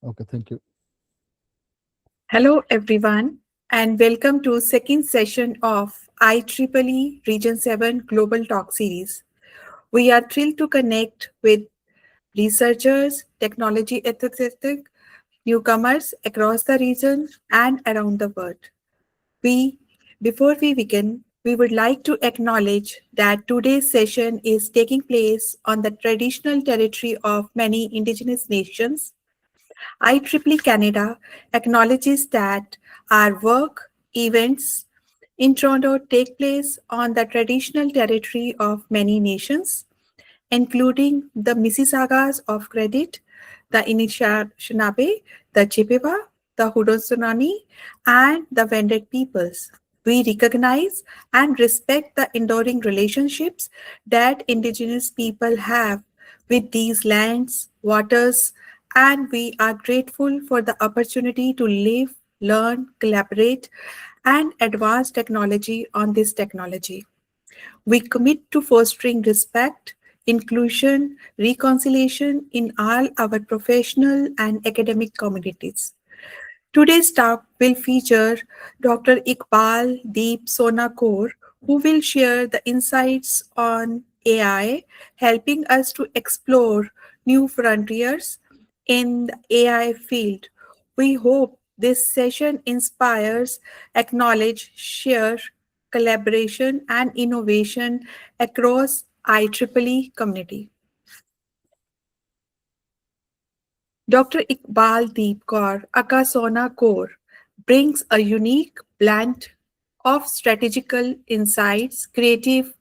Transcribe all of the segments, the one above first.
Okay, thank you. Hello, everyone, and welcome to second session of IEEE Region 7 Global Talk Series. We are thrilled to connect with researchers, technology enthusiastic newcomers across the region and around the world. We, Before we begin, we would like to acknowledge that today's session is taking place on the traditional territory of many indigenous nations. IEEE Canada acknowledges that our work events in Toronto take place on the traditional territory of many nations, including the Mississaugas of Credit, the Anishinaabe, the Chippewa, the Haudenosaunee, and the Wendat peoples. We recognize and respect the enduring relationships that Indigenous people have with these lands, waters, and we are grateful for the opportunity to live, learn, collaborate, and advance technology on this technology. We commit to fostering respect, inclusion, reconciliation in all our professional and academic communities. Today's talk will feature Dr. Iqbal Deep Sonakor, who will share the insights on AI, helping us to explore new frontiers in the AI field. We hope this session inspires, acknowledge, share, collaboration, and innovation across IEEE community. Dr. Iqbal Deep Kaur Akasona Kaur brings a unique blend of strategical insights, creative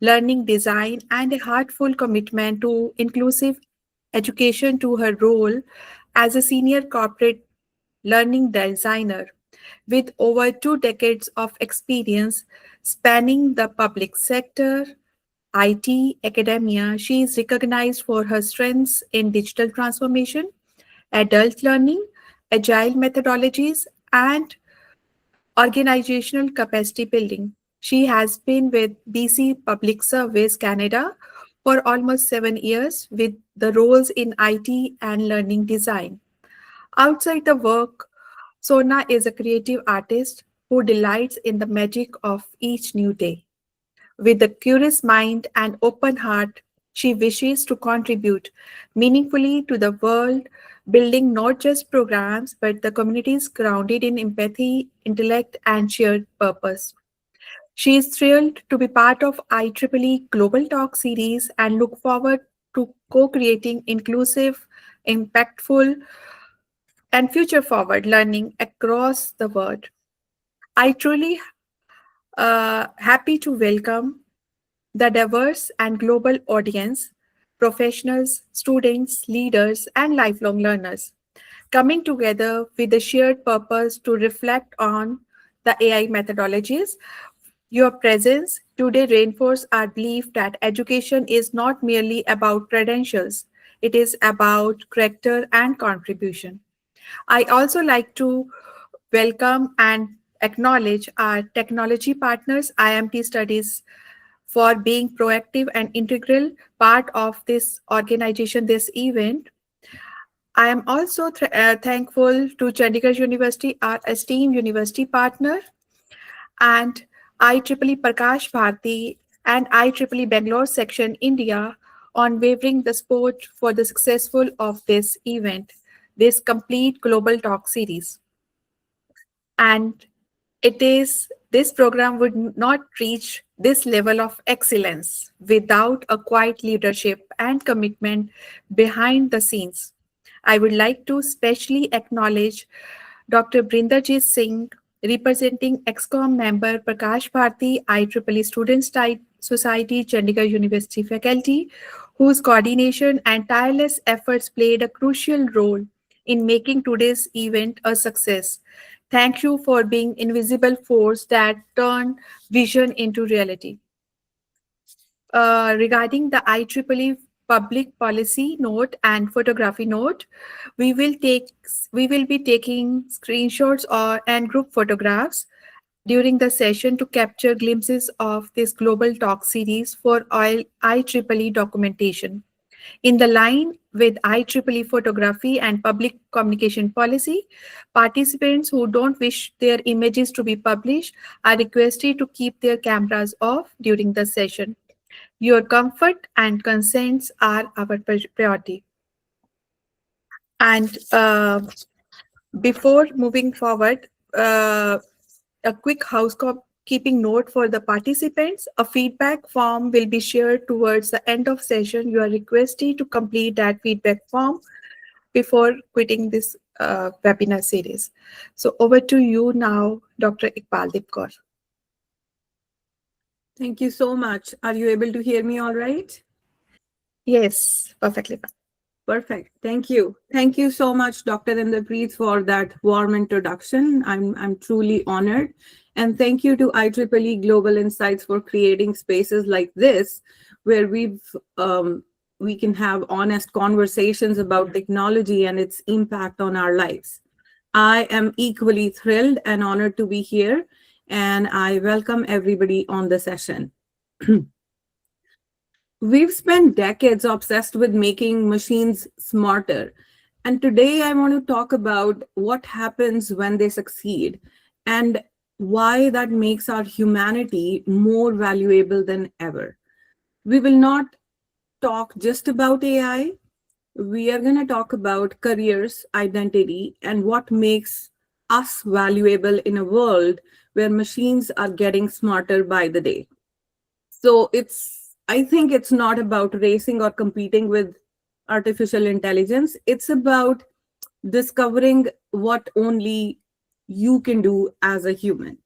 learning design, and a heartful commitment to inclusive education to her role as a senior corporate learning designer. With over 2 decades of experience spanning the public sector, IT, academia, she is recognized for her strengths in digital transformation, adult learning, agile methodologies, and organizational capacity building. She has been with BC Public Service Canada for almost 7 years with the roles in IT and learning design. Outside the work, Sona is a creative artist who delights in the magic of each new day. With a curious mind and open heart, she wishes to contribute meaningfully to the world, building not just programs but the communities grounded in empathy, intellect, and shared purpose. She is thrilled to be part of IEEE Global Talk series and look forward to co-creating inclusive, impactful, and future-forward learning across the world. I truly happy to welcome the diverse and global audience, professionals, students, leaders, and lifelong learners, coming together with a shared purpose to reflect on the AI methodologies. Your presence today reinforces our belief that education is not merely about credentials, it is about character and contribution. I also like to welcome and acknowledge our technology partners, IMT Studies, for being proactive and integral part of this organization, this event. I am also thankful to Chandigarh University, our esteemed university partner, and IEEE Prakash Bharati and IEEE Bangalore section India on wavering the support for the successful of this event, this complete global talk series. And it is this program would not reach this level of excellence without a quiet leadership and commitment behind the scenes. I would like to specially acknowledge Dr. Brinderjit Singh, representing EXCOM member Prakash Bharti, IEEE Students Society, Chandigarh University faculty, whose coordination and tireless efforts played a crucial role in making today's event a success. Thank you for being invisible force that turned vision into reality. Regarding the IEEE public policy note and photography note, we will take we will be taking screenshots or and group photographs during the session to capture glimpses of this global talk series for all IEEE documentation. In the line with IEEE photography and public communication policy, participants who don't wish their images to be published are requested to keep their cameras off during the session. Your comfort and consents are our priority. And before moving forward, a quick housekeeping note for the participants. A feedback form will be shared towards the end of session. You are requested to complete that feedback form before quitting this webinar series. So over to you now, Dr. Iqbal Dipkar. Thank you so much. Are you able to hear me all right? Yes, perfectly fine. Perfect. Thank you. Thank you so much, Dr. Inderpreet, for that warm introduction. I'm truly honored. And thank you to IEEE Global Insights for creating spaces like this, where we can have honest conversations about technology and its impact on our lives. I am equally thrilled and honored to be here, and I welcome everybody on the session. We've spent decades obsessed with making machines smarter. And today I want to talk about what happens when they succeed and why that makes our humanity more valuable than ever. We will not talk just about AI. We are going to talk about careers, identity, and what makes us valuable in a world where machines are getting smarter by the day. So I think it's not about racing or competing with artificial intelligence. It's about discovering what only you can do as a human.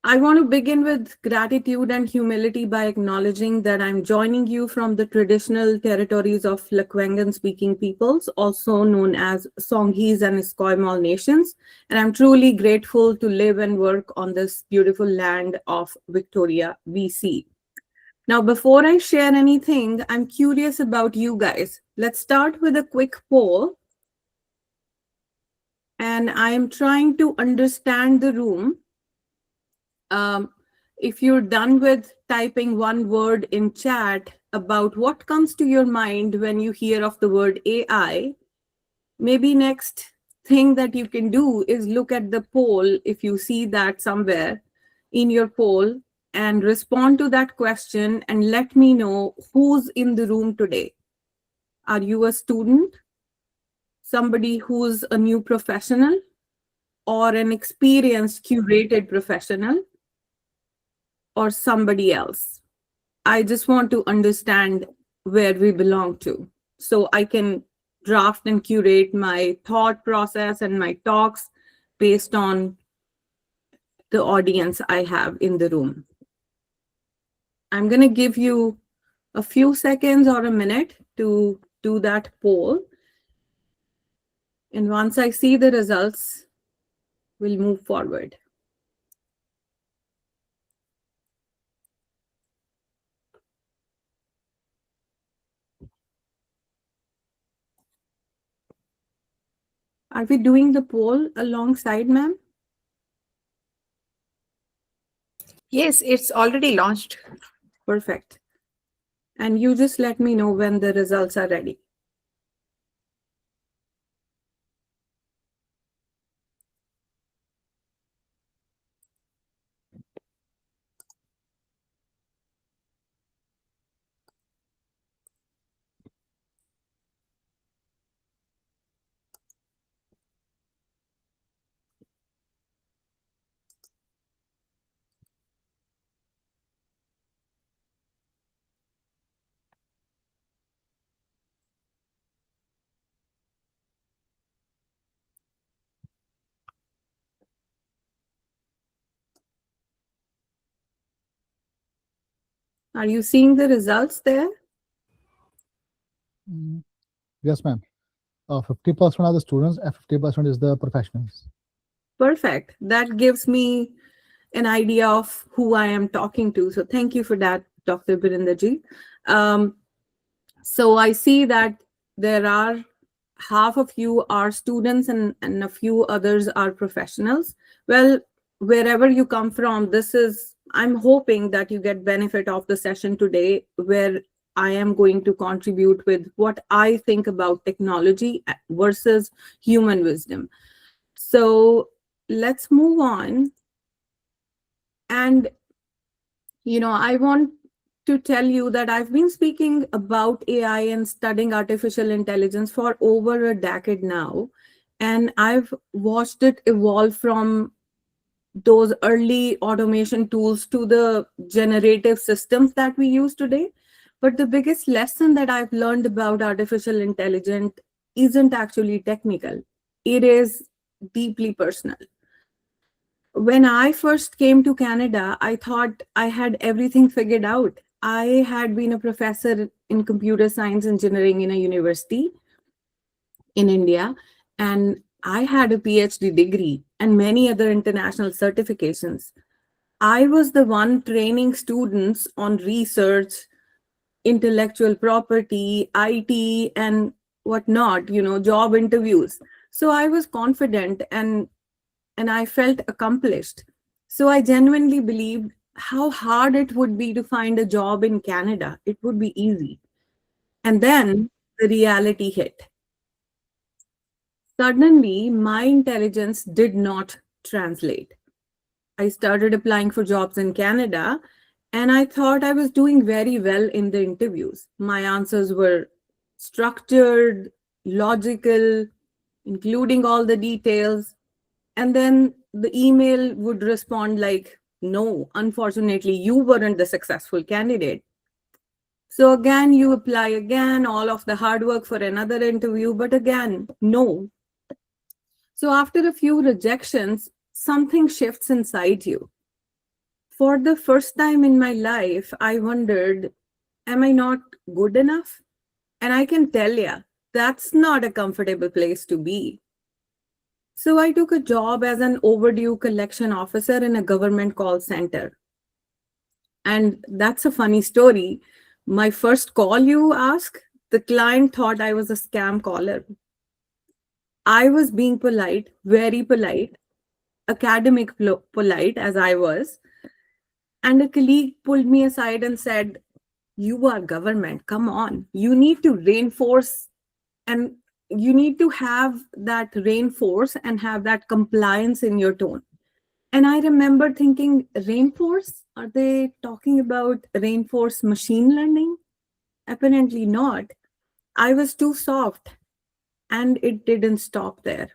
I want to begin with gratitude and humility by acknowledging that I'm joining you from the traditional territories of Lekwangan speaking peoples, also known as Songhees and Esquimalt nations. And I'm truly grateful to live and work on this beautiful land of Victoria, BC. Now, before I share anything, I'm curious about you guys. Let's start with a quick poll. And I am trying to understand the room. If you're done with typing one word in chat about what comes to your mind when you hear of the word AI, maybe next thing that you can do is look at the poll if you see that somewhere in your poll and respond to that question and let me know who's in the room today. Are you a student, somebody who's a new professional, or an experienced curated professional, or somebody else? I just want to understand where we belong to so I can draft and curate my thought process and my talks based on the audience I have in the room. I'm going to give you a few seconds or a minute to do that poll. And once I see the results, we'll move forward. Are we doing the poll alongside, ma'am? Yes, it's already launched. Perfect. And you just let me know when the results are ready. Are you seeing the results there? Yes, ma'am. 50% are the students and 50% is the professionals. Perfect. That gives me an idea of who I am talking to. So thank you for that, Dr. Birinderji. So I see that there are half of you are students and a few others are professionals. Well, wherever you come from, I'm hoping that you get benefit of the session today, where I am going to contribute with what I think about technology versus human wisdom. So let's move on. And, I want to tell you that I've been speaking about AI and studying artificial intelligence for over a decade now. And I've watched it evolve from those early automation tools to the generative systems that we use today. But the biggest lesson that I've learned about artificial intelligence isn't actually technical, it is deeply personal. When I first came to Canada, I thought I had everything figured out. I had been a professor in computer science engineering in a university in India, and I had a PhD degree and many other international certifications. I was the one training students on research, intellectual property, IT, and whatnot, job interviews. So I was confident and I felt accomplished. So I genuinely believed how hard it would be to find a job in Canada. It would be easy. And then the reality hit. Suddenly, my intelligence did not translate. I started applying for jobs in Canada, and I thought I was doing very well in the interviews. My answers were structured, logical, including all the details. And then the email would respond like, no, unfortunately, you weren't the successful candidate. So again, you apply again, all of the hard work for another interview, but again, no. So after a few rejections, something shifts inside you. For the first time in my life, I wondered, am I not good enough? And I can tell you, that's not a comfortable place to be. So I took a job as an overdue collection officer in a government call center. And that's a funny story. My first call, you ask, the client thought I was a scam caller. I was being polite, very polite, academic polite as I was. And a colleague pulled me aside and said, you are government, come on. You need to reinforce and you need to have that reinforce and have that compliance in your tone. And I remember thinking, reinforce? Are they talking about reinforce machine learning? Apparently not. I was too soft, and it didn't stop there.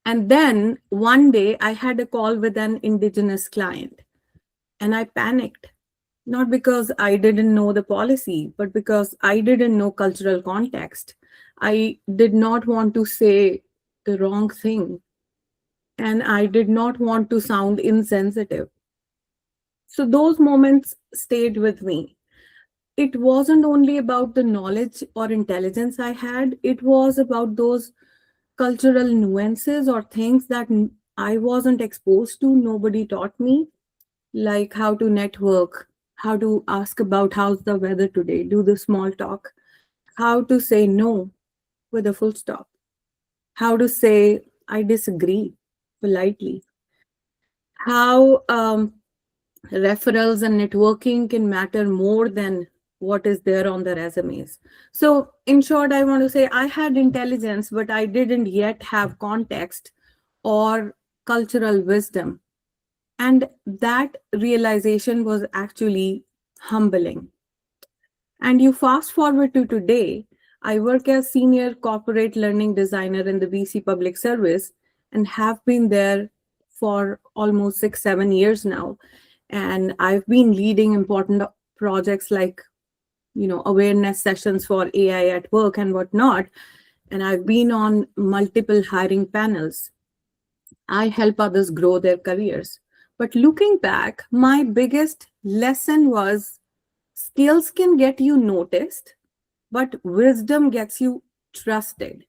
And then one day I had a call with an indigenous client, and I panicked. Not because I didn't know the policy, but because I didn't know cultural context. I did not want to say the wrong thing, and I did not want to sound insensitive. So those moments stayed with me. It wasn't only about the knowledge or intelligence I had, it was about those cultural nuances or things that I wasn't exposed to, nobody taught me, like how to network, how to ask about how's the weather today, do the small talk, how to say no with a full stop, how to say I disagree politely, how referrals and networking can matter more than what is there on the resumes. So, in short, I want to say I had intelligence, but I didn't yet have context or cultural wisdom. And that realization was actually humbling. And you fast forward to today, I work as senior corporate learning designer in the BC Public Service and have been there for almost 6, 7 years now. And I've been leading important projects like, awareness sessions for AI at work and whatnot. And I've been on multiple hiring panels. I help others grow their careers. But looking back, my biggest lesson was skills can get you noticed, but wisdom gets you trusted.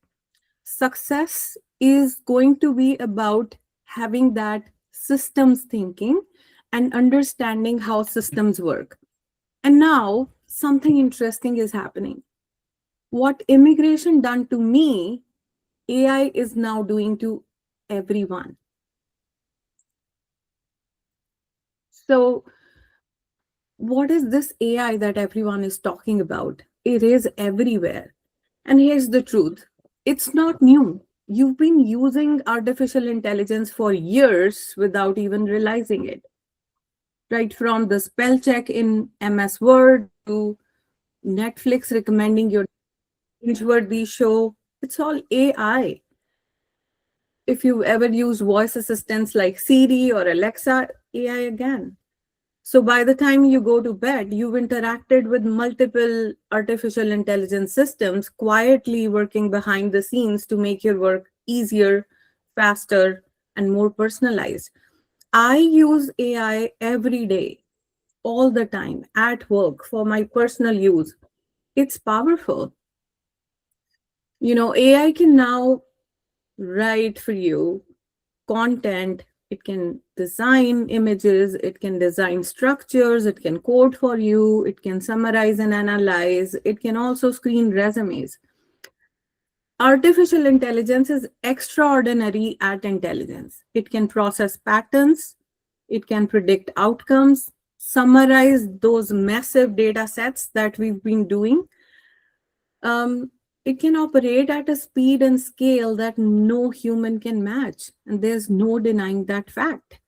Success is going to be about having that systems thinking and understanding how systems work. And now something interesting is happening. What immigration done to me, AI is now doing to everyone. So What is this AI that everyone is talking about? It is everywhere. And here's the truth, it's not new. You've been using artificial intelligence for years without even realizing it. Right from the spell check in MS Word to Netflix recommending your binge-worthy show, it's all AI. If you've ever used voice assistants like Siri or Alexa, AI again. So by the time you go to bed, you've interacted with multiple artificial intelligence systems quietly working behind the scenes to make your work easier, faster, and more personalized. I use AI every day, all the time, at work for my personal use. It's powerful. AI can now write for you content, it can design images, it can design structures, it can code for you, it can summarize and analyze, it can also screen resumes. Artificial intelligence is extraordinary at intelligence. It can process patterns, it can predict outcomes, summarize those massive data sets that we've been doing. um, it can operate at a speed and scale that no human can match, and there's no denying that fact.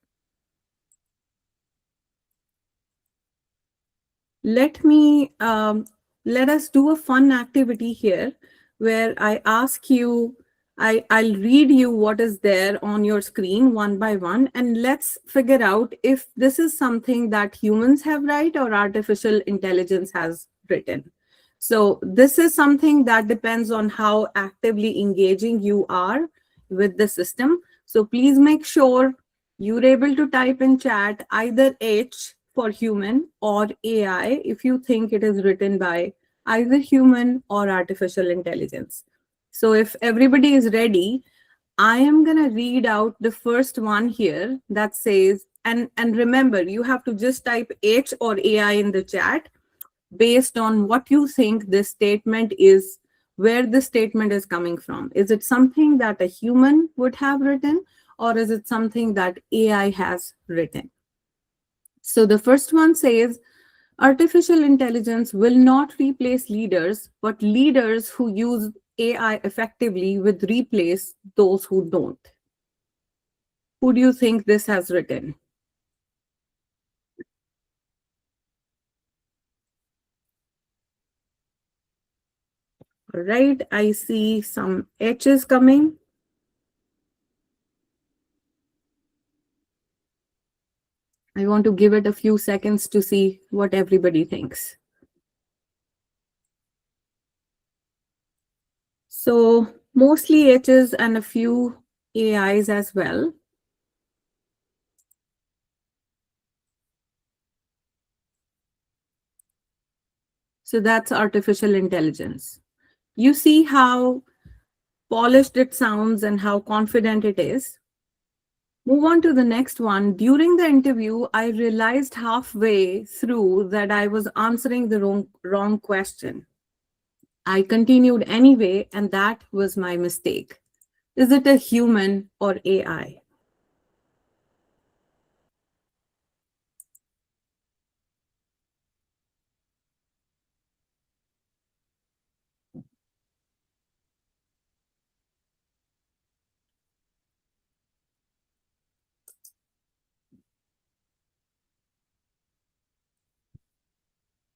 Let me let us do a fun activity here where I ask you, I'll read you what is there on your screen one by one, and let's figure out if this is something that humans have write or artificial intelligence has written. So this is something that depends on how actively engaging you are with the system. So please make sure you're able to type in chat either H for human or AI if you think it is written by either human or artificial intelligence. So if everybody is ready, I am going to read out the first one here that says, and remember, you have to just type H or AI in the chat based on what you think this statement is, where the statement is coming from. Is it something that a human would have written, or is it something that AI has written? So the first one says, artificial intelligence will not replace leaders, but leaders who use AI effectively will replace those who don't. Who do you think this has written? All right, I see some H's coming. I want to give it a few seconds to see what everybody thinks. So mostly H's and a few AIs as well. So that's artificial intelligence. You see how polished it sounds and how confident it is. Move on to the next one. During the interview, I realized halfway through that I was answering the wrong question. I continued anyway, and that was my mistake. Is it a human or AI?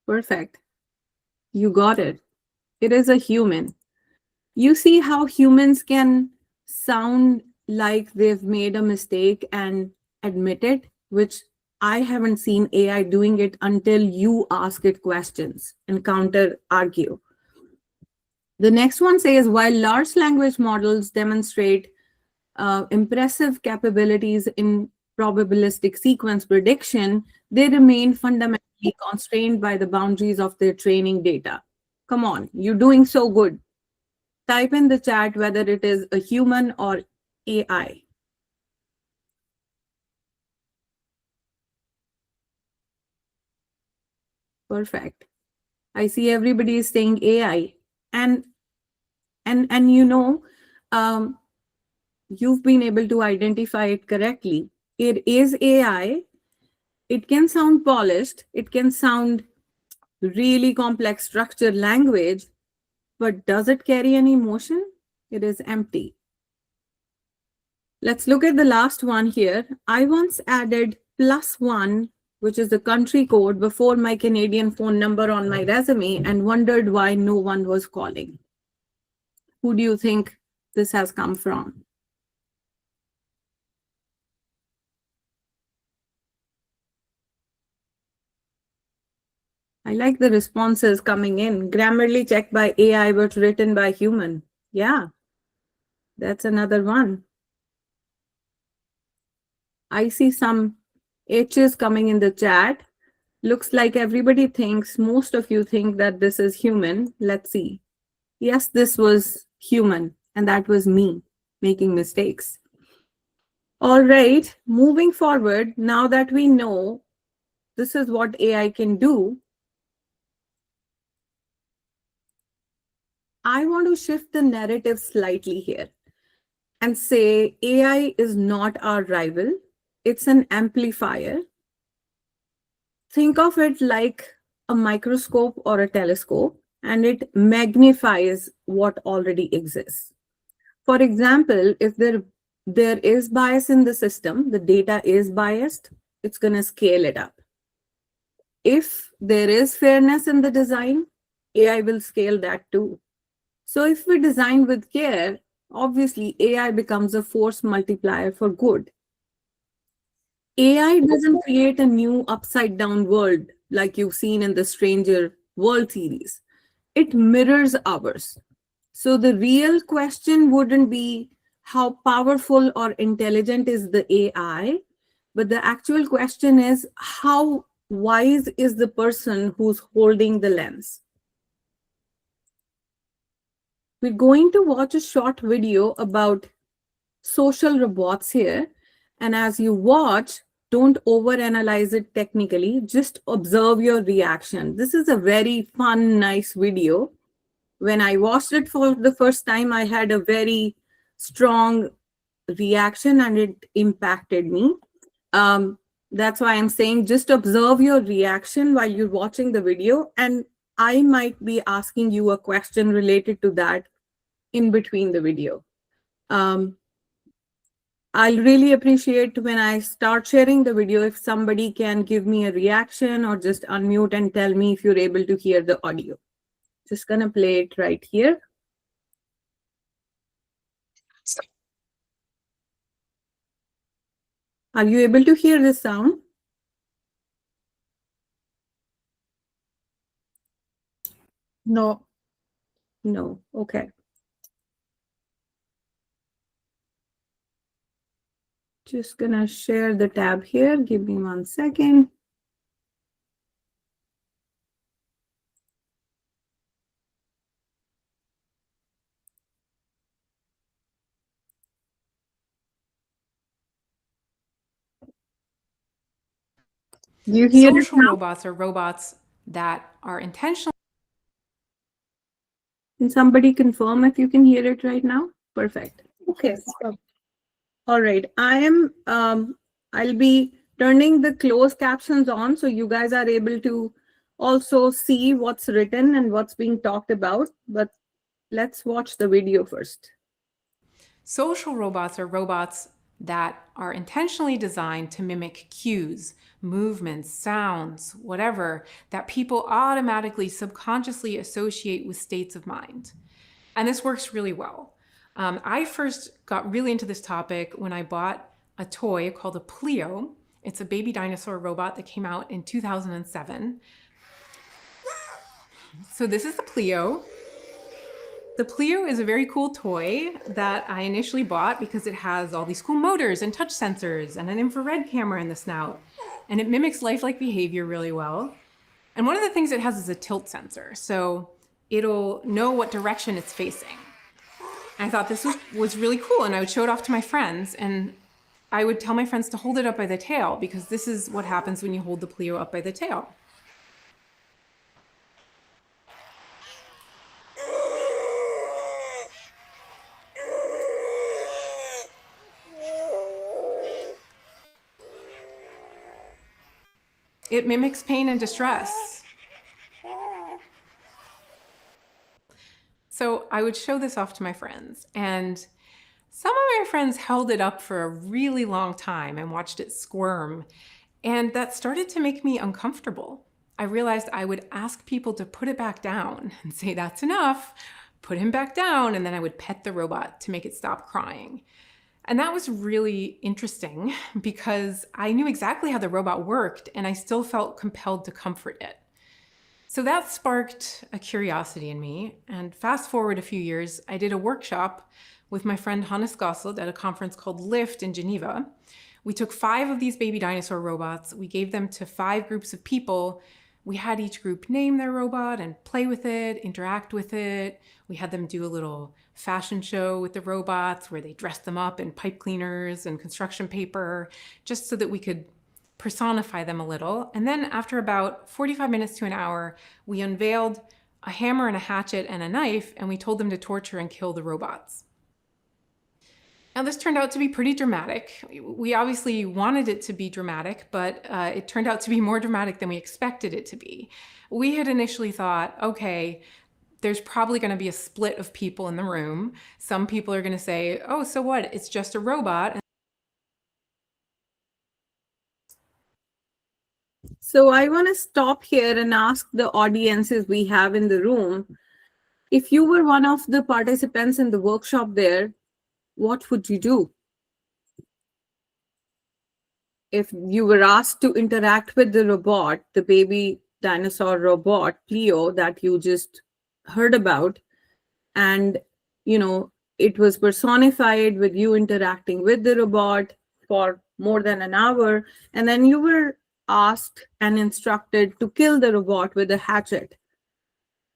Perfect. You got it. It is a human. You see how humans can sound like they've made a mistake and admit it, which I haven't seen AI doing it until you ask it questions and counter argue. The next one says, while large language models demonstrate impressive capabilities in probabilistic sequence prediction, they remain fundamentally constrained by the boundaries of their training data. Come on, you're doing so good. Type in the chat whether it is a human or AI. Perfect. I see everybody is saying AI. And um, you've been able to identify it correctly. It is AI. It can sound polished, it can sound really complex structured language, but does it carry any emotion? It is empty. Let's look at the last one here. I once added +1, which is the country code, before my Canadian phone number on my resume and wondered why no one was calling. Who do you think this has come from? I like the responses coming in. Grammarly checked by AI, but written by human. Yeah, that's another one. I see some H's coming in the chat. Looks like everybody thinks, most of you think that this is human. Let's see. Yes, this was human, and that was me making mistakes. All right, moving forward, now that we know this is what AI can do, I want to shift the narrative slightly here and say AI is not our rival, it's an amplifier. Think of it like a microscope or a telescope, and it magnifies what already exists. For example, if there is bias in the system, the data is biased, it's going to scale it up. If there is fairness in the design, AI will scale that too. So if we design with care, obviously AI becomes a force multiplier for good. AI doesn't create a new upside down world like you've seen in the Stranger World series. It mirrors ours. So the real question wouldn't be how powerful or intelligent is the AI, but the actual question is how wise is the person who's holding the lens. We're going to watch a short video about social robots here. And as you watch, don't overanalyze it technically, just observe your reaction. This is a very fun, nice video. When I watched it for the first time, I had a very strong reaction and it impacted me. That's why I'm saying just observe your reaction while you're watching the video. And I might be asking you a question related to that in between the video. I'll really appreciate when I start sharing the video if somebody can give me a reaction or just unmute and tell me if you're able to hear the audio. Just gonna play it right here. Are you able to hear the sound? No. No, okay. Just gonna share the tab here. Give me 1 second. You hear it Social now? robots are robots that are intentionally. Can somebody confirm if you can hear it right now? Perfect. Okay. All right. I'll be turning the closed captions on so you guys are able to also see what's written and what's being talked about. But let's watch the video first. Social robots are robots that are intentionally designed to mimic cues, movements, sounds, whatever, that people automatically subconsciously associate with states of mind. And this works really well. I first got really into this topic when I bought a toy called a Pleo. It's a baby dinosaur robot that came out in 2007. So this is the Pleo. The Pleo is a very cool toy that I initially bought because it has all these cool motors and touch sensors and an infrared camera in the snout. And it mimics lifelike behavior really well. And one of the things it has is a tilt sensor. So it'll know what direction it's facing. And I thought this was really cool. And I would show it off to my friends. And I would tell my friends to hold it up by the tail because this is what happens when you hold the Pleo up by the tail. It mimics pain and distress. So I would show this off to my friends, and some of my friends held it up for a really long time and watched it squirm, and that started to make me uncomfortable. I realized I would ask people to put it back down and say, "That's enough, put him back down," and then I would pet the robot to make it stop crying. And that was really interesting because I knew exactly how the robot worked, and I still felt compelled to comfort it. So that sparked a curiosity in me. And fast forward a few years, I did a workshop with my friend Hannes Gosselt at a conference called LIFT in Geneva. We took 5 of these baby dinosaur robots, we gave them to 5 groups of people. We had each group name their robot and play with it, interact with it. We had them do a little fashion show with the robots where they dressed them up in pipe cleaners and construction paper, just so that we could personify them a little. And then after about 45 minutes to an hour, we unveiled a hammer and a hatchet and a knife, and we told them to torture and kill the robots. Now, this turned out to be pretty dramatic. We obviously wanted it to be dramatic, but it turned out to be more dramatic than we expected it to be. We had initially thought, okay, there's probably going to be a split of people in the room. Some people are going to say, oh, so what? It's just a robot. So I want to stop here and ask the audiences we have in the room, if you were one of the participants in the workshop there, what would you do? If you were asked to interact with the robot, the baby dinosaur robot, Pleo, that you just heard about, and it was personified with you interacting with the robot for more than an hour, and then you were asked and instructed to kill the robot with a hatchet,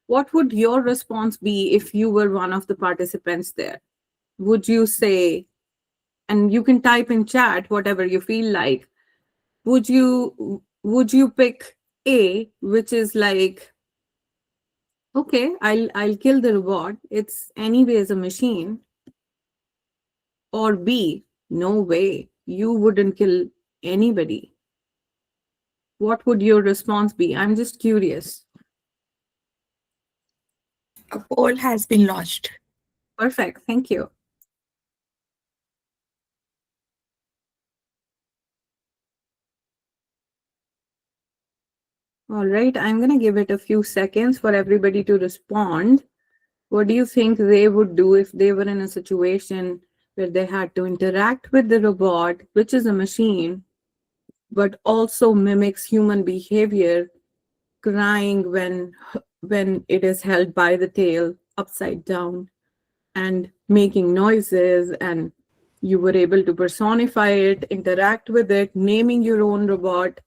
what would your response be if you were one of the participants there? Would you say, and you can type in chat whatever you feel like, would you pick A, which is like, okay, I'll kill the robot, it's anyways a machine, or B, no way, you wouldn't kill anybody? What would your response be? I'm just curious. A poll has been launched. Perfect, thank you. All right, I'm going to give it a few seconds for everybody to respond. What do you think they would do if they were in a situation where they had to interact with the robot, which is a machine, but also mimics human behavior, crying when it is held by the tail upside down and making noises, and you were able to personify it, interact with it, naming your own robot,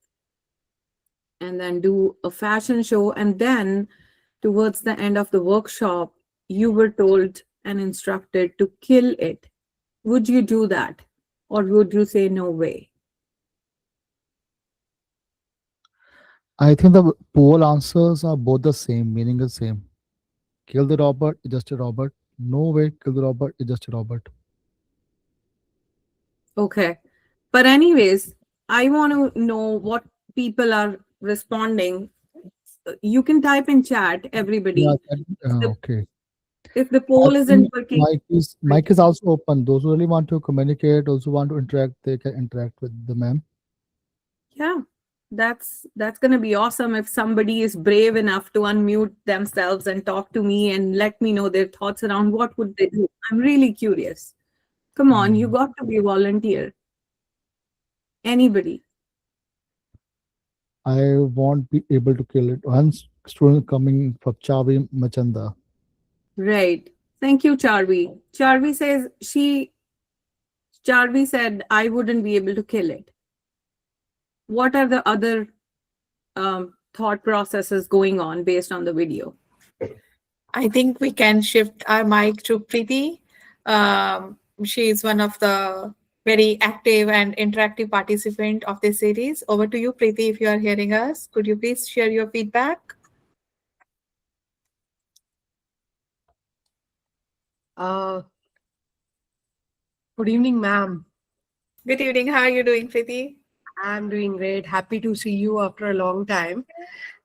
and then do a fashion show, and then towards the end of the workshop you were told and instructed to kill it? Would you do that, or would you say no way? I think the poll answers are both the same, meaning the same. Kill the robot, it's just a robot. No way, kill the robot, it's just a robot. Okay, but anyways, I want to know what people are responding. You can type in chat, everybody. Yeah, okay. If the I poll isn't think working, mic is also open. Those who really want to communicate, those who want to interact, they can interact with the ma'am. yeah, that's going to be awesome if somebody is brave enough to unmute themselves and talk to me and let me know their thoughts around what would they do. I'm really curious. Come on, you got to be a volunteer. Anybody. I won't be able to kill it. One student coming from Chavi Machanda. Right. Thank you, Charvi. Charvi said I wouldn't be able to kill it. What are the other thought processes going on based on the video? I think we can shift our mic to Preeti. She is one of the very active and interactive participant of this series. Over to you, Preeti, if you are hearing us. Could you please share your feedback? Good evening, ma'am. Good evening. How are you doing, Preeti? I'm doing great. Happy to see you after a long time.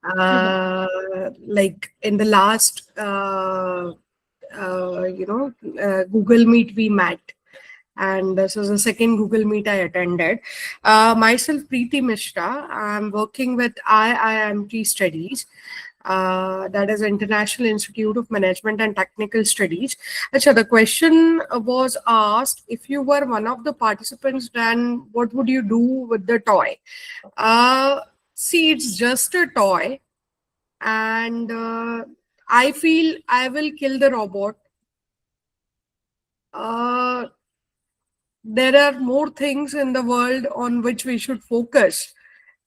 Mhm. Like in the last, Google Meet we met, and this is the second Google Meet I attended. Myself, Preeti Mishra. I'm working with IIMT Studies. That is International Institute of Management and Technical Studies. So the question was asked: if you were one of the participants, then what would you do with the toy? Uh, See, it's just a toy, and I feel I will kill the robot. Uh, there are more things in the world on which we should focus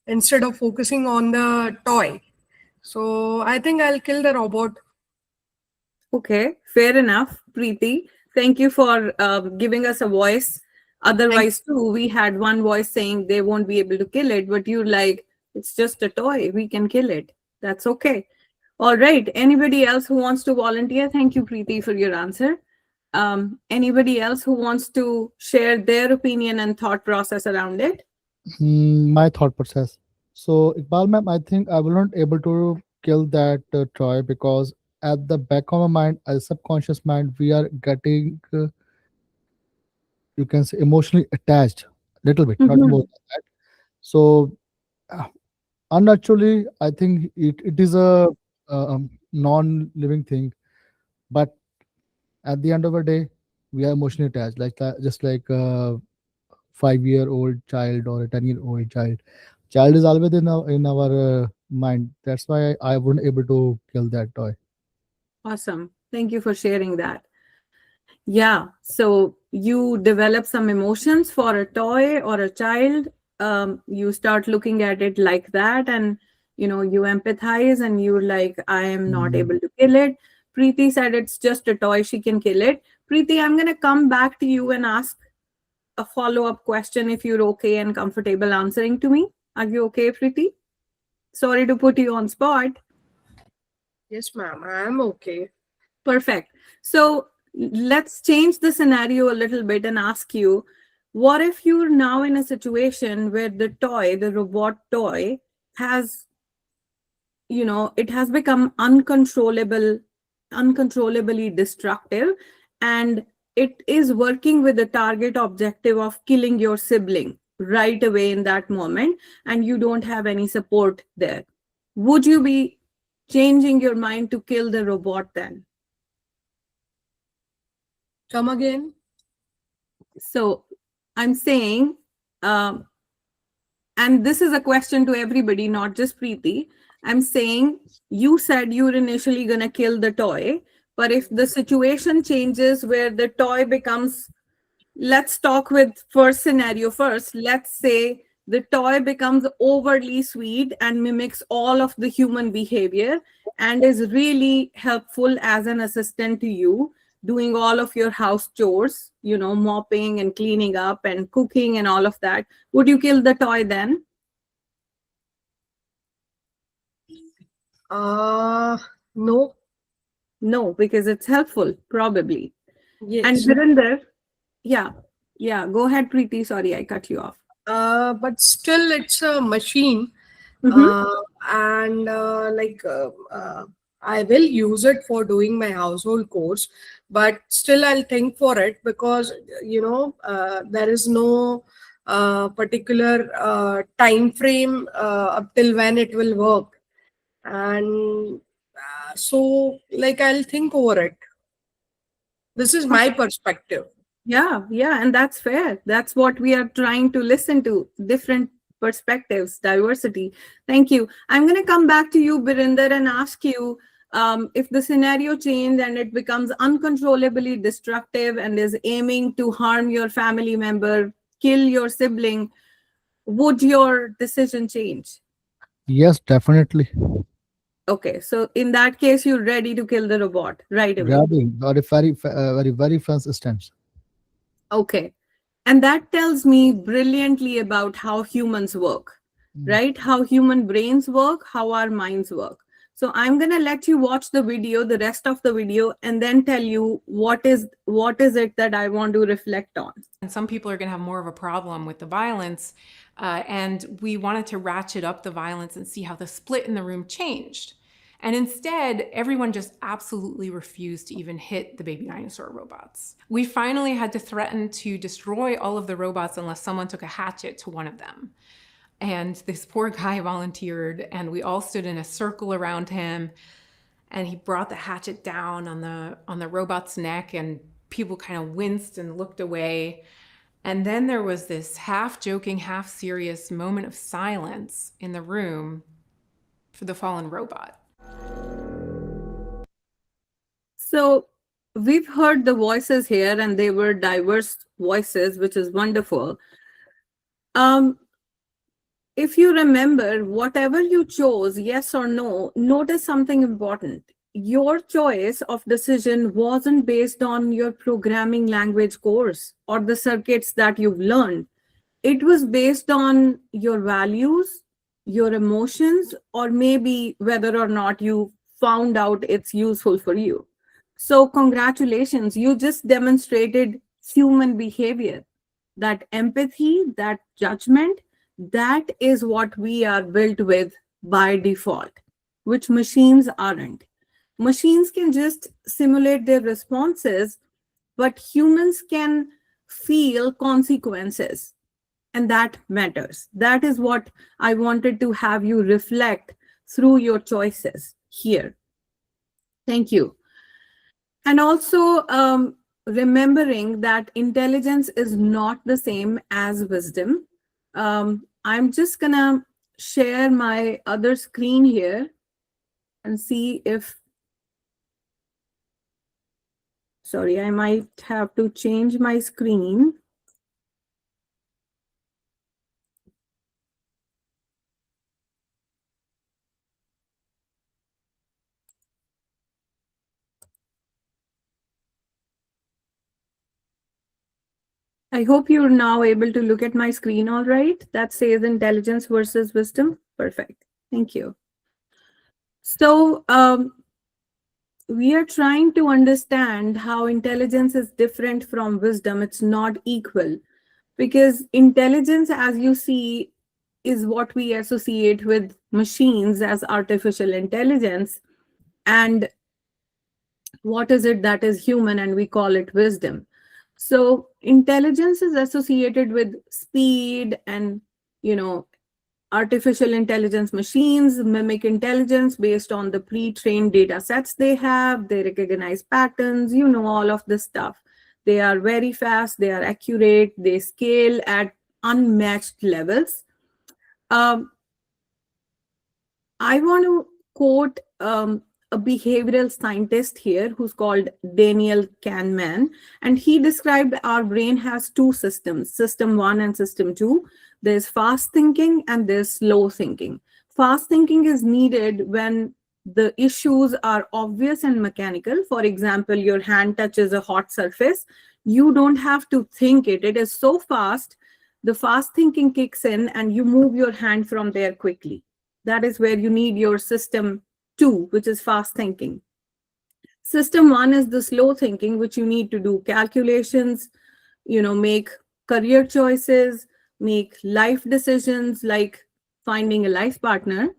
instead of focusing on the toy. So I think I'll kill the robot. Okay, fair enough, Preeti. Thank you for giving us a voice. Thank Otherwise, too, we had one voice saying they won't be able to kill it, but you're like, it's just a toy. We can kill it. That's okay. All right. Anybody else who wants to volunteer? Thank you, Preeti, for your answer. Anybody else who wants to share their opinion and thought process around it? My thought process. So, Iqbal ma'am, I think I will not able to kill that toy because at the back of my mind, as subconscious mind, we are getting, you can say, emotionally attached, little bit, not more Mhm. than that. So, uh, unnaturally, I think it is a non-living thing, but at the end of the day, we are emotionally attached, like just like a 5-year-old child or a 10-year-old child. Child is always in our mind. That's why I wouldn't able to kill that toy. Awesome. Thank you for sharing that. Yeah. So you develop some emotions for a toy or a child. You start looking at it like that, and you empathize, and you're like, I am not Mm. able to kill it. Preeti said it's just a toy, she can kill it. Preeti, I'm gonna come back to you and ask a follow-up question if you're okay and comfortable answering to me. Are you okay, Preeti? Sorry to put you on spot. Yes, ma'am. I'm okay. Perfect. So let's change the scenario a little bit and ask you, what if you're now in a situation where the toy, the robot toy, has, it has become uncontrollably destructive, and it is working with the target objective of killing your sibling right away in that moment, and you don't have any support there. Would you be changing your mind to kill the robot then? Come again. So I'm saying, um, and this is a question to everybody, not just Preeti. I'm saying you said you were initially going to kill the toy, but if the situation changes where the toy becomes, let's talk with first scenario first. Let's say the toy becomes overly sweet and mimics all of the human behavior and is really helpful as an assistant to you, doing all of your house chores, mopping and cleaning up and cooking and all of that. Would you kill the toy then? Uh, no. No, because it's helpful, probably. And Yes. Virinder, yeah, yeah, go ahead, Preeti. Sorry, I cut you off. But still, it's a machine, Mm-hmm. uh, and I will use it for doing my household chores. But still, I'll think for it because there is no particular time frame up till when it will work, and so like I'll think over it. This is my perspective. Yeah, yeah, and that's fair. That's what we are trying to listen to, different perspectives, diversity. Thank you. I'm going to come back to you, Birinder, and ask you, if the scenario changed and it becomes uncontrollably destructive and is aiming to harm your family member, kill your sibling, would your decision change? Yes, definitely. Okay, so in that case, you're ready to kill the robot right away. Grabbing or a very fast stance. Okay. And that tells me brilliantly about how humans work, Mm. right? How human brains work, how our minds work. So I'm going to let you watch the video, the rest of the video, and then tell you what is it that I want to reflect on. And some people are going to have more of a problem with the violence. And we wanted to ratchet up the violence and see how the split in the room changed. And instead, everyone just absolutely refused to even hit the baby dinosaur robots. We finally had to threaten to destroy all of the robots unless someone took a hatchet to one of them. And this poor guy volunteered, and we all stood in a circle around him. And he brought the hatchet down on the robot's neck, and people kind of winced and looked away. And then there was this half joking, half serious moment of silence in the room for the fallen robot. So we've heard the voices here, and they were diverse voices, which is wonderful. If you remember, whatever you chose, yes or no, notice something important. Your choice of decision wasn't based on your programming language course or the circuits that you've learned. It was based on your values, your emotions, or maybe whether or not you found out it's useful for you. So congratulations, you just demonstrated human behavior, that empathy, that judgment. That is what we are built with by default, which machines aren't. Machines can just simulate their responses, but humans can feel consequences, and that matters. That is what I wanted to have you reflect through your choices here. Thank you. And also remembering that intelligence is not the same as wisdom. I'm just gonna share my other screen here and see if, sorry, I might have to change my screen. I hope you're now able to look at my screen all right. That says intelligence versus wisdom. Perfect. Thank you. So we are trying to understand how intelligence is different from wisdom. It's not equal, because intelligence, as you see, is what we associate with machines as artificial intelligence. And what is it that is human, and we call it wisdom. So intelligence is associated with speed, and artificial intelligence machines mimic intelligence based on the pre-trained data sets they have. They recognize patterns, all of this stuff. They are very fast, they are accurate, they scale at unmatched levels. I want to quote a behavioral scientist here who's called Daniel Kahneman, and he described our brain has two systems, system 1 and system 2. There's fast thinking and there's slow thinking. Fast thinking is needed when the issues are obvious and mechanical. For example, your hand touches a hot surface. You don't have to think it. It is so fast. The fast thinking kicks in and you move your hand from there quickly. That is where you need your system 2, which is fast thinking. System 1 is the slow thinking, which you need to do calculations, make career choices, make life decisions like finding a life partner.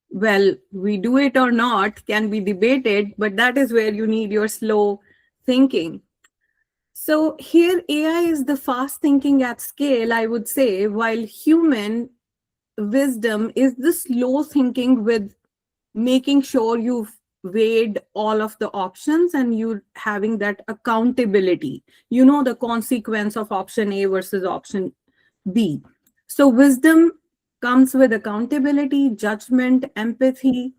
Well, we do it or not can be debated, but that is where you need your slow thinking. So here AI is the fast thinking at scale, I would say, while human wisdom is the slow thinking with making sure you've weighed all of the options and you're having that accountability, the consequence of option A versus option B. So wisdom comes with accountability, judgment, empathy,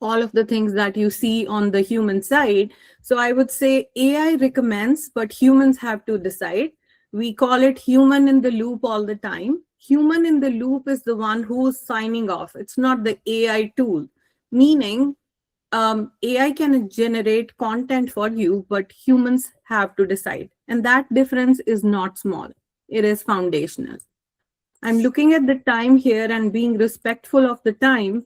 all of the things that you see on the human side. So I would say AI recommends, but humans have to decide. We call it human in the loop all the time. Human in the loop is the one who's signing off. It's not the AI tool, meaning AI can generate content for you, but humans have to decide. And that difference is not small. It is foundational. I'm looking at the time here and being respectful of the time.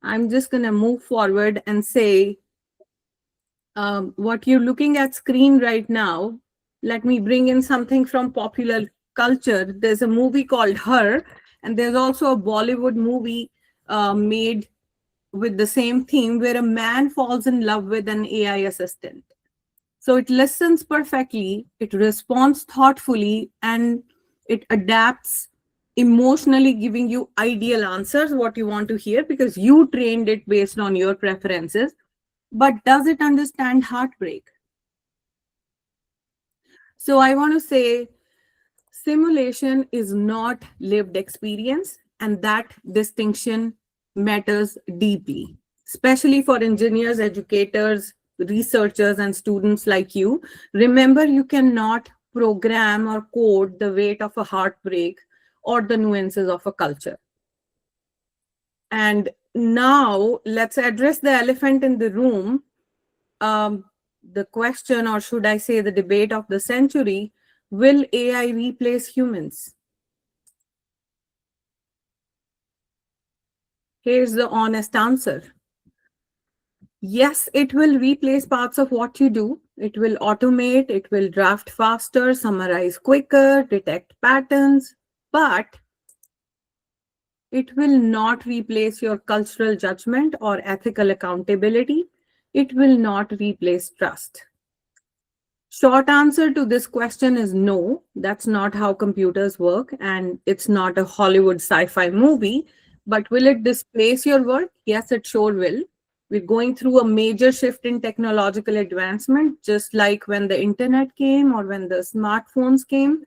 I'm just going to move forward and say what you're looking at screen right now. Let me bring in something from popular culture. There's a movie called Her, and there's also a Bollywood movie made with the same theme where a man falls in love with an AI assistant. So it listens perfectly, it responds thoughtfully, and it adapts emotionally, giving you ideal answers, what you want to hear, because you trained it based on your preferences. But does it understand heartbreak? So I want to say simulation is not lived experience, and that distinction matters deeply, especially for engineers, educators, researchers, and students like you. Remember, you cannot program or code the weight of a heartbreak or the nuances of a culture. And now let's address the elephant in the room. The question, or should I say the debate of the century, will AI replace humans? Here's the honest answer. Yes, it will replace parts of what you do. It will automate, it will draft faster, summarize quicker, detect patterns, but it will not replace your cultural judgment or ethical accountability. It will not replace trust. Short answer to this question is no. That's not how computers work, and it's not a Hollywood sci-fi movie. But will it displace your work? Yes, it sure will. We're going through a major shift in technological advancement, just like when the internet came or when the smartphones came.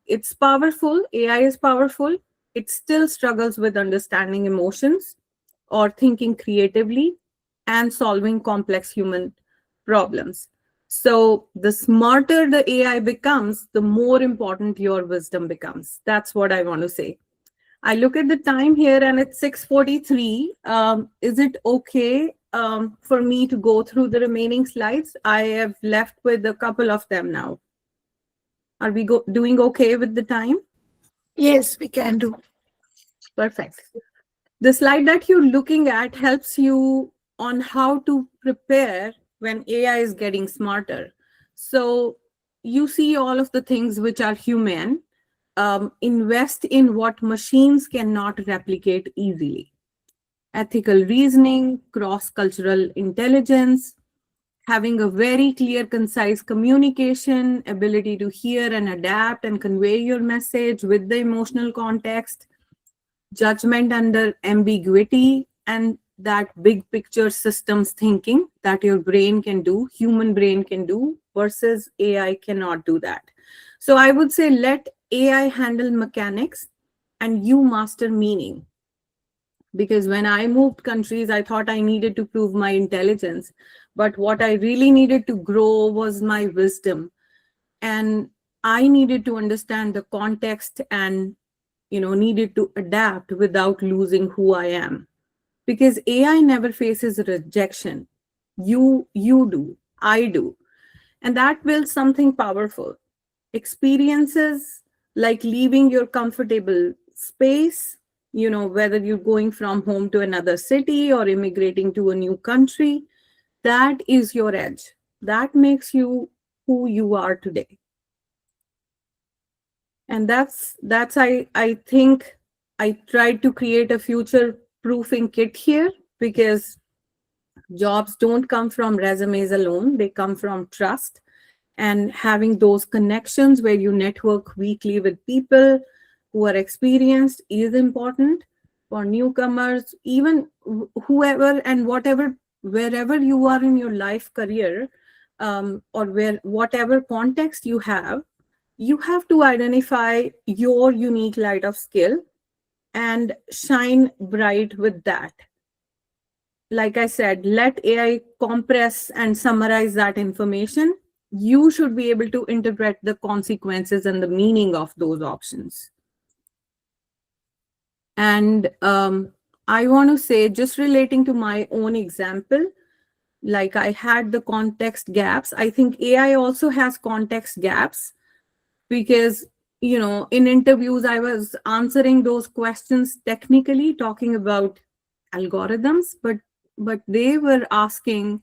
It's powerful. AI is powerful. It still struggles with understanding emotions or thinking creatively and solving complex human problems. So, the smarter the AI becomes, the more important your wisdom becomes. That's what I want to say. I look at the time here and it's 6:43. Is it okay for me to go through the remaining slides? I have left with a couple of them now. Are we doing okay with the time? Yes, we can do. Perfect. The slide that you're looking at helps you on how to prepare when AI is getting smarter. So you see all of the things which are human. Invest in what machines cannot replicate easily. Ethical reasoning, cross-cultural intelligence, having a very clear, concise communication, ability to hear and adapt and convey your message with the emotional context, judgment under ambiguity, and that big picture systems thinking that your brain can do, human brain can do, versus AI cannot do that. So I would say let AI handle mechanics and you master meaning. Because when I moved countries, I thought I needed to prove my intelligence. But what I really needed to grow was my wisdom. And I needed to understand the context and needed to adapt without losing who I am. Because AI never faces rejection. You do, I do. And that builds something powerful. Experiences like leaving your comfortable space, whether you're going from home to another city or immigrating to a new country, that is your edge. That makes you who you are today. And I think I tried to create a future proofing kit here, because jobs don't come from resumes alone, they come from trust. And having those connections where you network weekly with people who are experienced is important for newcomers, even whoever and whatever, wherever you are in your life career, or whatever context you have to identify your unique light of skill and shine bright with that. Like I said, let AI compress and summarize that information. You should be able to interpret the consequences and the meaning of those options. And I want to say, just relating to my own example, like I had the context gaps, I think AI also has context gaps, because in interviews I was answering those questions technically, talking about algorithms, but they were asking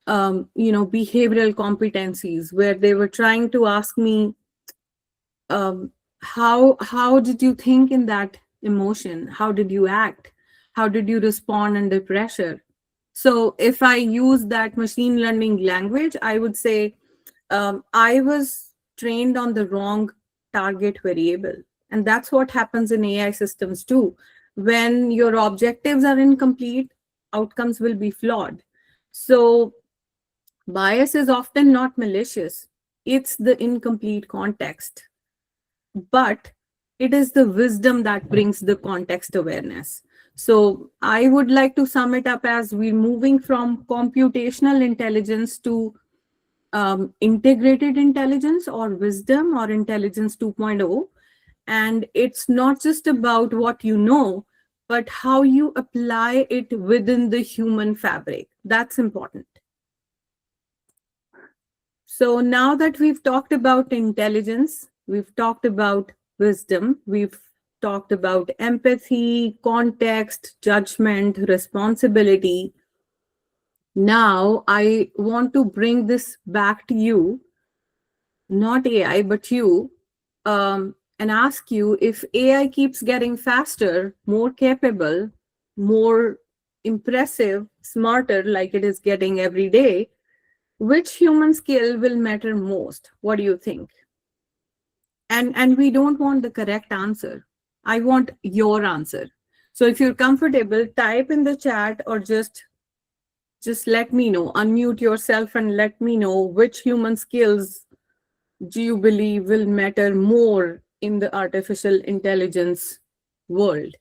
behavioral competencies, where they were trying to ask me, how did you think in that emotion? How did you act? How did you respond under pressure? So if I use that machine learning language, I would say I was trained on the wrong target variable. And that's what happens in AI systems too. When your objectives are incomplete, outcomes will be flawed. So bias is often not malicious, it's the incomplete context. But it is the wisdom that brings the context awareness. So I would like to sum it up as we're moving from computational intelligence to integrated intelligence, or wisdom, or intelligence 2.0. And it's not just about what you know, but how you apply it within the human fabric. That's important. So now that we've talked about intelligence, we've talked about wisdom, we've talked about empathy, context, judgment, responsibility. Now I want to bring this back to you, not AI, but you, and ask you, if AI keeps getting faster, more capable, more impressive, smarter, like it is getting every day, which human skill will matter most? What do you think? And we don't want the correct answer. I want your answer. So if you're comfortable, type in the chat, or just let me know. Unmute yourself and let me know which human skills do you believe will matter more in the artificial intelligence world.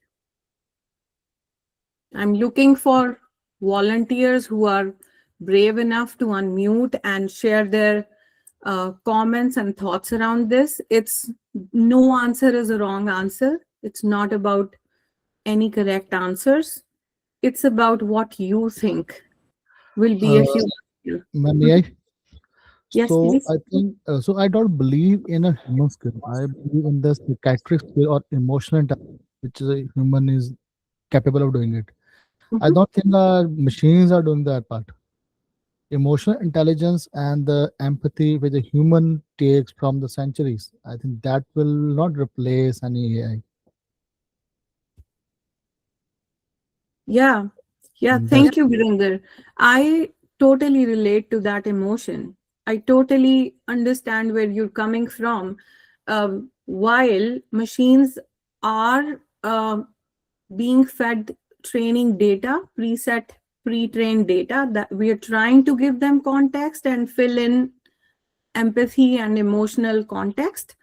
I'm looking for volunteers who are brave enough to unmute and share their comments and thoughts around this. It's no answer is a wrong answer. It's not about any correct answers. It's about what you think will be a Uh, human skill. may I? Yes, So please. I think so. I don't believe in a human skill. I believe in the psychiatric skill or emotional intelligence, which is a human is capable of doing it. I Mhm. don't think our machines are doing that part. Emotional intelligence and the empathy which a human takes from the centuries, I think that will not replace any AI. Yeah. Yeah, That's thank you, Virinder. I totally relate to that emotion. I totally understand where you're coming from. While machines are being fed training data, preset, pre-trained data, that we are trying to give them context and fill in empathy and emotional context,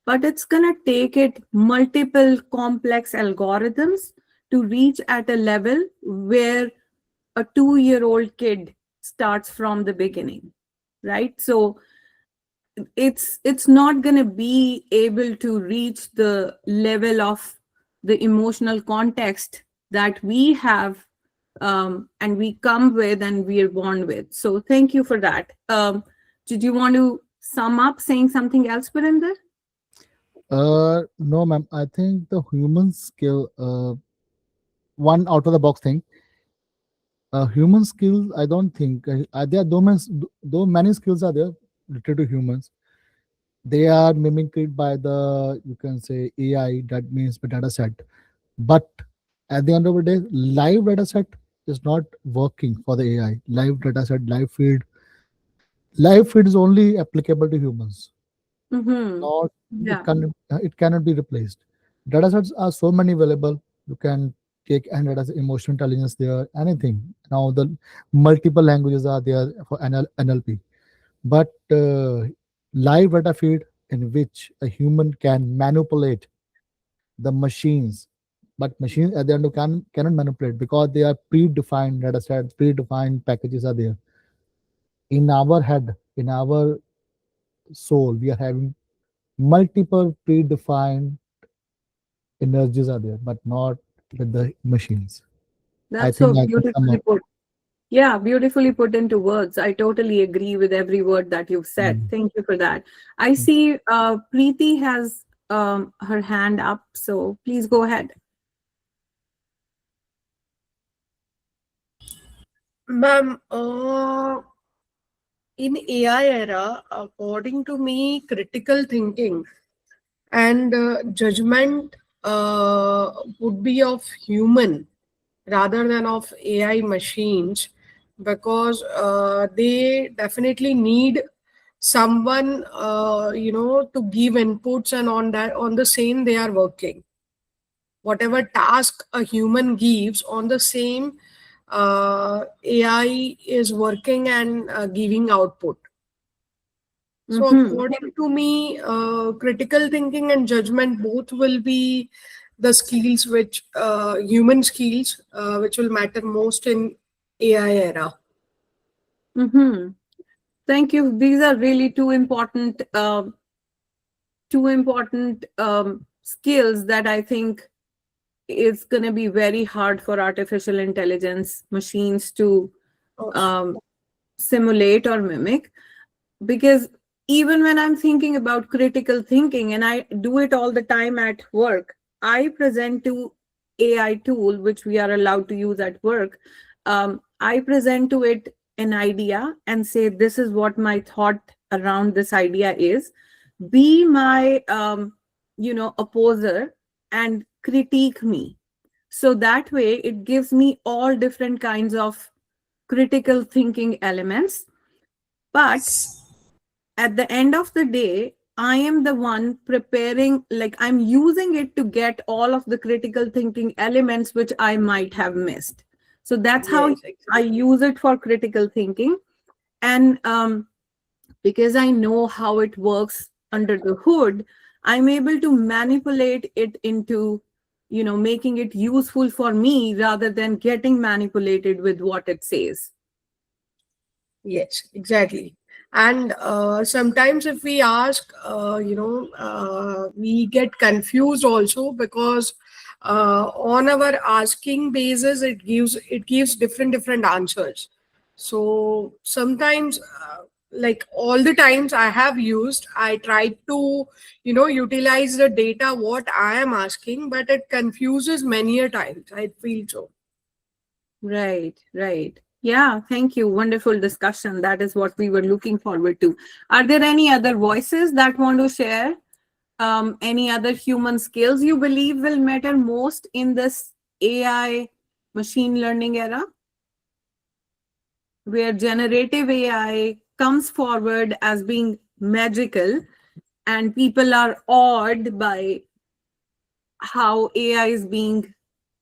but it's going to take it multiple complex algorithms to reach at a level where a 2-year-old kid starts from the beginning, right? So it's not going to be able to reach the level of the emotional context that we have, and we come with and we are born with. So thank you for that. Did you want to sum up saying something else, Parinder? no, ma'am. I think the human skill, one out of the box thing. Human skills, I don't think there are though many skills are there related to humans. They are mimicked by the, you can say, AI. That means the data set. But at the end of the day, live data set is not working for the AI. Live data set, live feed is only applicable to humans. Mm-hmm. Not Yeah, it cannot be replaced. Data sets are so many available. You can take and data emotional intelligence there, anything. Now the multiple languages are there for NLP. But live data feed in which a human can manipulate the machines, but machines at the end of cannot manipulate because they are predefined data sets, predefined packages are there. In our head, in our soul, we are having multiple predefined energies are there, but not with the machines. I that's so think I can sum beautifully up. put. Yeah, beautifully put into words. I totally agree with every word that you've said. Mm. Thank you for that. I see Preeti has her hand up, so please go ahead. Ma'am, in AI era, according to me, critical thinking and judgment would be of human rather than of AI machines, because they definitely need someone, to give inputs, and on that, on the same they are working. Whatever task a human gives, on the same AI is working and giving output. So, Mm-hmm. according to me, critical thinking and judgment both will be the skills which human skills which will matter most in AI era. Mm-hmm. Thank you. These are really two important skills that I think is going to be very hard for artificial intelligence machines to Oh, um, simulate or mimic. Because even when I'm thinking about critical thinking, and I do it all the time at work, I present to AI tool which we are allowed to use at work. I present to it an idea and say, this is what my thought around this idea is. Be my opposer and critique me. So that way it gives me all different kinds of critical thinking elements. But at the end of the day, I am the one preparing, like I'm using it to get all of the critical thinking elements which I might have missed. So that's how yes, I exactly. use it for critical thinking. And because I know how it works under the hood, I'm able to manipulate it into, making it useful for me rather than getting manipulated with what it says. Yes, exactly. And sometimes if we ask, we get confused also, because on our asking basis, it gives different answers. So sometimes, like all the times I have used, I tried to, utilize the data what I am asking, but it confuses many a times. I feel so. Right, right. Yeah, thank you. Wonderful discussion. That is what we were looking forward to. Are there any other voices that want to share? Any other human skills you believe will matter most in this AI machine learning era, where generative AI comes forward as being magical and people are awed by how AI is being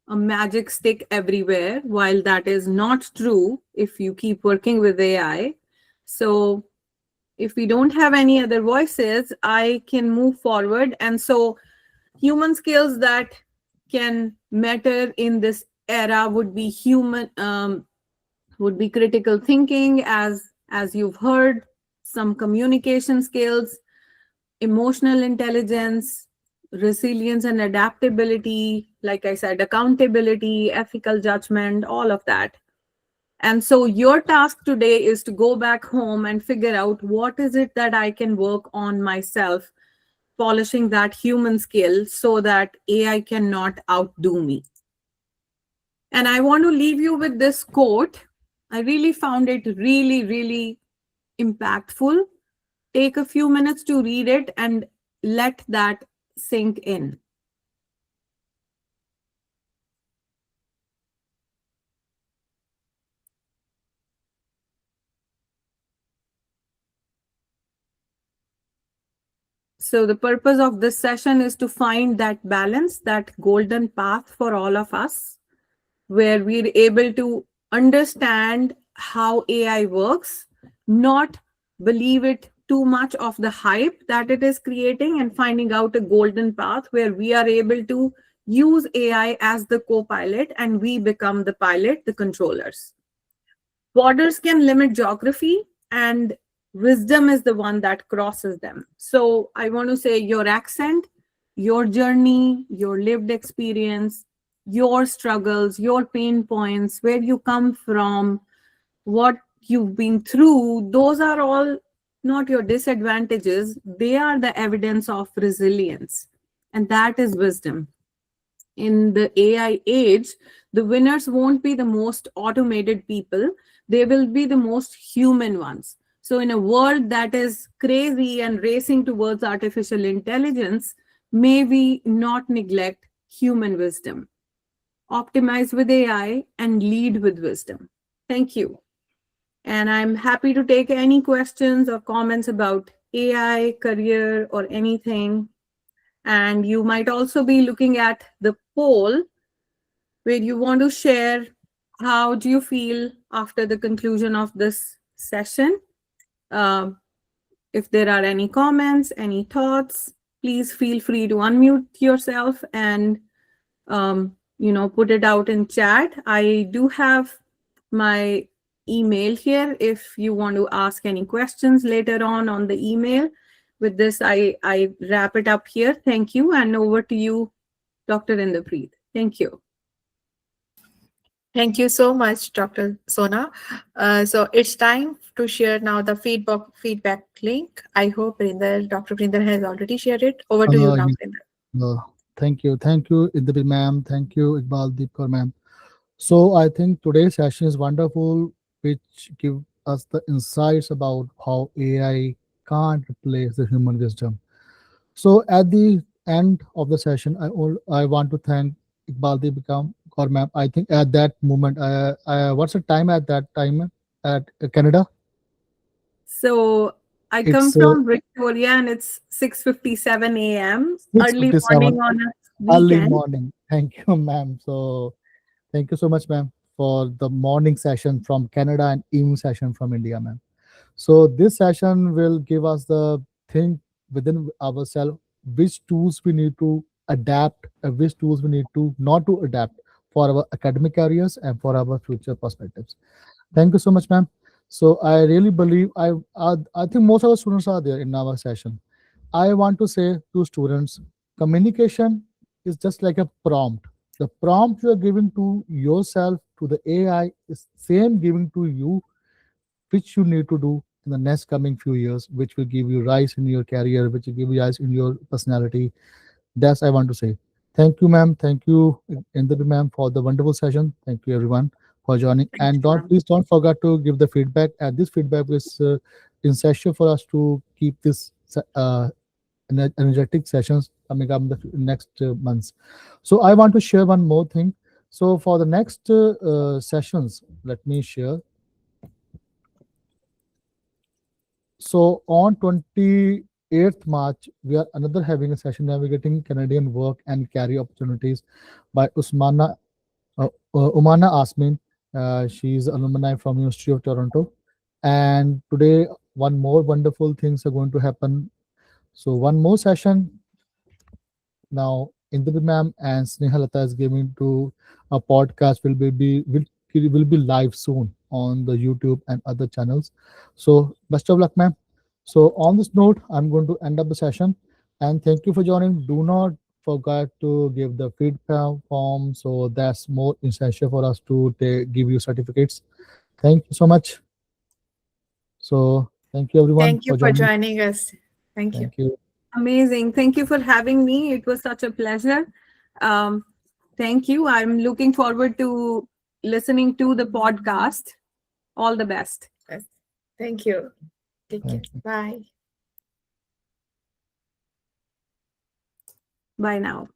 a magic stick everywhere, while that is not true if you keep working with AI. So, if we don't have any other voices, I can move forward. And so, human skills that can matter in this era would be critical thinking, as you've heard, some communication skills, emotional intelligence, resilience and adaptability, like I said, accountability, ethical judgment, all of that. And so your task today is to go back home and figure out what is it that I can work on myself, polishing that human skill so that AI cannot outdo me. And I want to leave you with this quote. I really found it really, really impactful. Take a few minutes to read it and let that sink in. So, the purpose of this session is to find that balance, that golden path for all of us, where we're able to understand how AI works, not believe it too much of the hype that it is creating, and finding out a golden path where we are able to use AI as the co pilot and we become the pilot, the controllers. Borders can limit geography, and wisdom is the one that crosses them. So I want to say your accent, your journey, your lived experience, your struggles, your pain points, where you come from, what you've been through, those are all not your disadvantages. They are the evidence of resilience. And that is wisdom. In the AI age, the winners won't be the most automated people, they will be the most human ones. So in a world that is crazy and racing towards artificial intelligence, may we not neglect human wisdom. Optimize with AI and lead with wisdom. Thank you. And I'm happy to take any questions or comments about AI, career, or anything. And you might also be looking at the poll where you want to share how do you feel after the conclusion of this session. Um, if there are any comments, any thoughts, please feel free to unmute yourself and put it out in chat. I do have my email here if you want to ask any questions later on the email. With this, I wrap it up here. Thank you, and over to you, Dr. Inderpreet. Thank you. Thank you so much, Dr. Sona. So it's time to share now the feedback link. I hope Dr. Prinder has already shared it. Over to you now, Yes, Prinder. thank you. Thank you, Indrapreet ma'am. Thank you, Iqbal Deepkar ma'am. So I think today's session is wonderful, which give us the insights about how AI can't replace the human wisdom. So at the end of the session, I want to thank Iqbal Deepkar ma'am. I think at that moment, what's the time at that time at Canada? So I come It's from Victoria and it's 6:57 a.m. Early 6:57 morning on a early weekend. morning. Thank you, ma'am. So thank you so much, ma'am, for the morning session from Canada and evening session from India, ma'am. So this session will give us the thing within ourselves, which tools we need to adapt, and which tools we need to not to adapt for our academic careers and for our future perspectives. Thank you so much, ma'am. So I really believe I think most of our students are there in our session. I want to say to students, communication is just like a prompt. The prompt you are giving to yourself, to the AI, is same giving to you, which you need to do in the next coming few years, which will give you rise in your career, which will give you rise in your personality. That's I want to say. Thank you, ma'am. Thank you, Indrabi ma'am, for the wonderful session. Thank you, everyone, for joining. Thank And you, don't ma'am. please don't forget to give the feedback. And this feedback is essential for us to keep this energetic sessions coming up in the next months. So I want to share one more thing. So for the next sessions, let me share. So on 28th March, we are another having a session navigating Canadian work and career opportunities by Umana Asmin. She is alumni from University of Toronto. And today, one more wonderful things are going to happen. So one more session now. Indra ma'am and Snehalata is giving to a podcast will be live soon on the YouTube and other channels. So best of luck, ma'am. So on this note, I'm going to end up the session and thank you for joining. Do not forget to give the feedback form. So that's more essential for us to give you certificates. Thank you so much. So thank you everyone Thank you for for joining. joining us. Thank you. Thank you. Amazing. Thank you for having me. It was such a pleasure. Um, thank you. I'm looking forward to listening to the podcast. All the best. Yes. Thank you. Take care. Thank you. Bye. Bye now.